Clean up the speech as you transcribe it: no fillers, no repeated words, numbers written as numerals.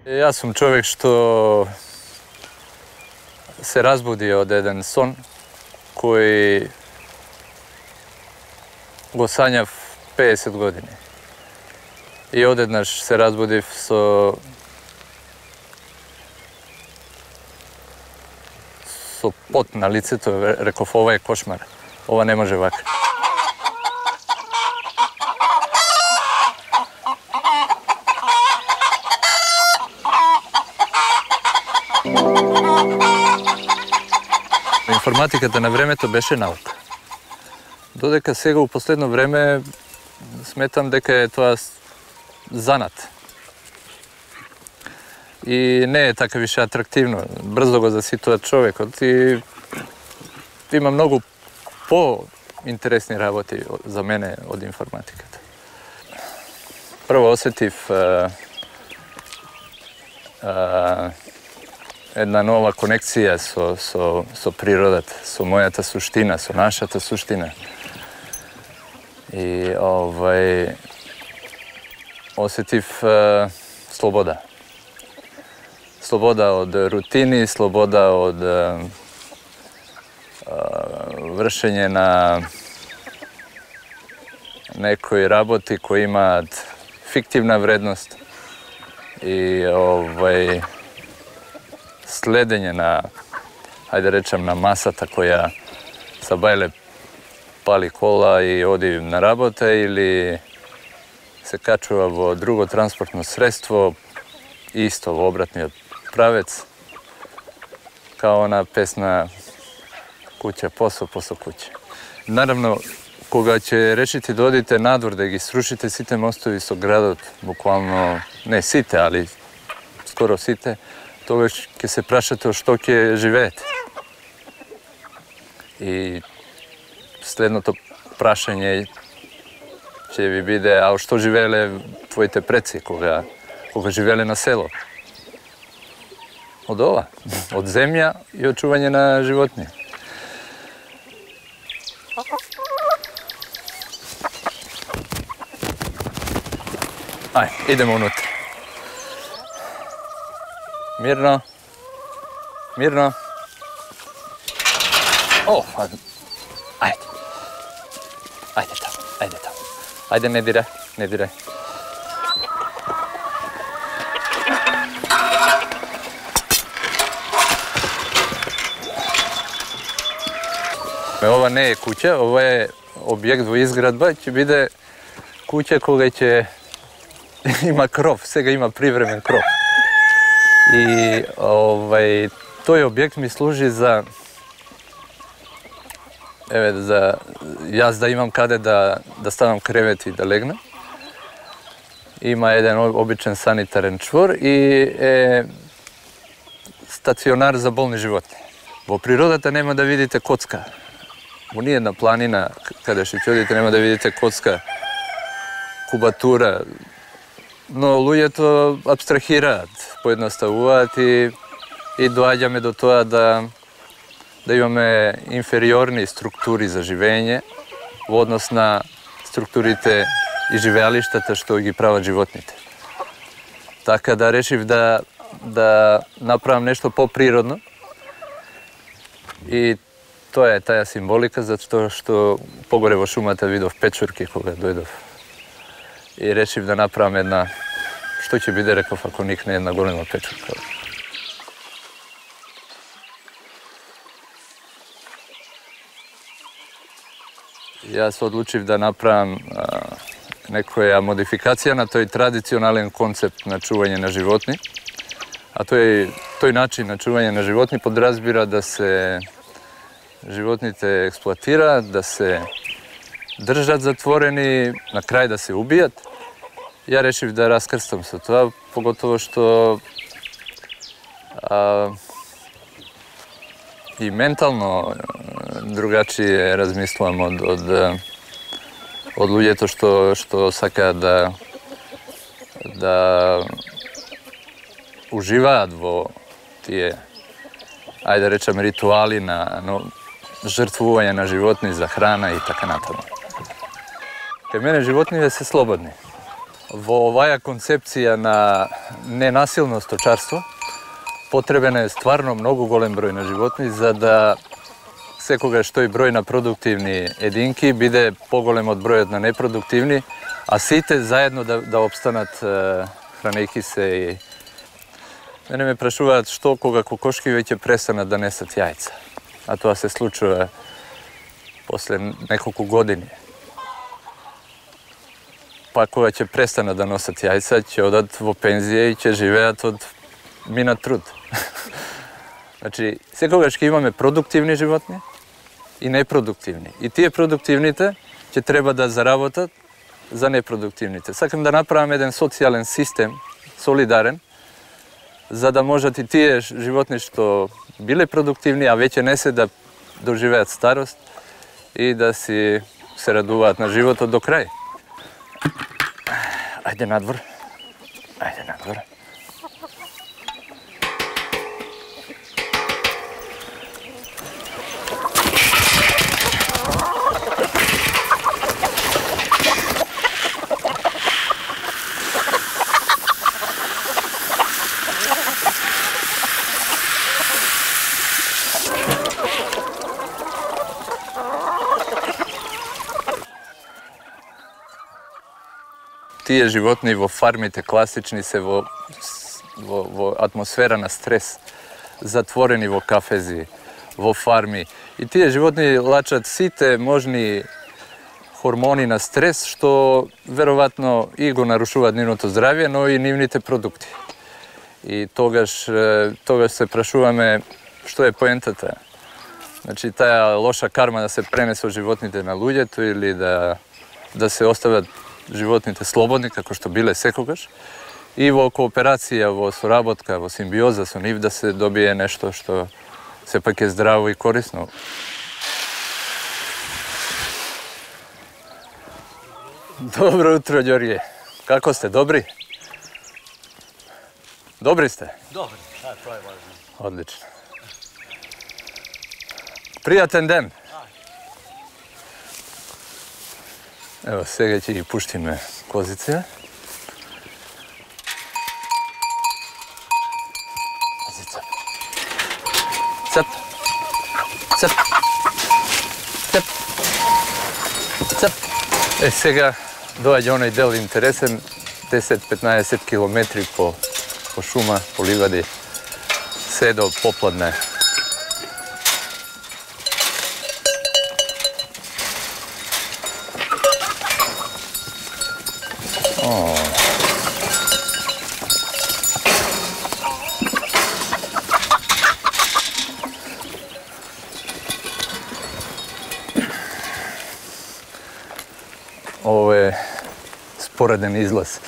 Ja sam čovjek što se razbudi od jedan son koji go sanja 50 godina. I odjednaš se razbudi so pot na licetu, rekao, ovo je košmar, ova ne može ovako. Informatika na vreme to beše nauka. Dodeka сега u posledno vreme smetam deka je to zanat. I ne je tako više atraktivno, brzo go zasituje čovjek. Ima mnogo interesni raboti za mene od informatika. Prvo osjetiv jedna nova konekcija so prirodat, so moja ta suština, so naša ta suština. I osjetiv sloboda. Sloboda od rutini, sloboda od vršenja na nekoj raboti koji ima fiktivna vrednost i sledenje na, hajde rečem, na masata koja sa bajle pali kola i odi na rabote ili se kačuva vo drugo transportno sredstvo, isto v obratni pravec, kao ona pesna kuća, posao kuće. Naravno, koga će rešiti da odite nadvor, da ih srušite, site mostovi so gradot, bukvalno, ne site, ali skoro site, toga će se prašati o što će živeti. I sledno to prašanje će vi bide, a što živele tvojite preci, koga živele na selo. Od ova, od zemlja i od čuvanja na životinje. Ajde, idemo unutra. Mirno. Mirno. Ajde. Ajde tamo, ajde tamo. Ajde, ne diraj, ne diraj. Ova ne je kuća, ovo je objekt vo izgradba, će bide kuća koga će ima krov, svega ima privremen krov. I toj objekt mi služi za, jaz da imam kade da stavim krevet i da legnem. Ima jedan običan sanitaren čvor i stacionar za bolne životinje. Vo prirodata nema da vidite kocka. Vo nijedna planina, kada še odite, nema da vidite kocka, kubatura. No, ljudje to abstrahirat, pojednostavovat i dođame do toga da imame inferiorni strukturi za živenje v odnos na strukturite i živelištata što gi prava životnite. Tako da rešiv da napravim nešto poprirodno i to je taja simbolika, zato što pogore vo šumata vidov pečurke koga dojdov. I rešiv da napravim jedna, što će bide rekao ako nikne jedna golema pečurka. Ja se odlučiv da napravim nekoja modifikacija na toj tradicionalan koncept na čuvanje na životni. A toj način na čuvanje na životni podrazbira da se životnite eksploatira, da se držat zatvoreni, na kraj da se ubijat. Ja rešiv da raskrstam se to, pogotovo što i mentalno drugačije razmislam od ljudje to što saka da uživat vo tije, ajde rečem, rituali na žrtvovanje na životinji za hrana i tako natamo. Kad mene životinje se slobodni. Ovaja koncepcija na nenasilno stočarstvo potrebena je stvarno mnogo golem broj na životinji, za da всекогаш што и број на продуктивни единки биде поголем од бројот на непroduktivни, а сите заедно да обстанат хранејќи се. И мене ме прашуваат што кога кокошки веќе престанат да несат јајца. А тоа се случува после неколку години. Па кога ќе престанат да носат јајца, ќе одат во пензија и ќе живеат од минат труд. Значи, секогаш ќе имаме продуктивни животни и непродуктивни. И тие продуктивните ќе треба да заработат за непродуктивните. Сакам да направам еден социјален систем, солидарен, за да можат и тие животни што биле продуктивни, а веќе не се, да доживеат старост и да си се радуваат на животот до крај. Ајде надвор. Ајде надвор. Тие животни во фармите класични се во атмосфера на стрес, затворени во кафези, во фарми. И тие животни лачат сите можни хормони на стрес, што веројатно и го нарушуваат нивното здравје, но и нивните продукти. И тогаш се прашуваме што е поентата. Значи, таа лоша карма да се пренесе од животните на луѓето или да се остават животните слободни, како што биле секогаш, и во кооперација, во соработка, во симбиоза со нив да се добие нешто што сепак е здраво и корисно. Добро утро, Ѓорѓе. Како сте, добри? Добри сте? Добри, да, тоа е важно. Одлично. Пријатен ден. Ево, сега ќе ги пуштиме козице. Цеп. Цеп. Цеп. Цеп. Сега доаѓа оној дел интересен, 10-15 километри по шума, по ливади, се до попладне. Ovo je sporedan izlaz.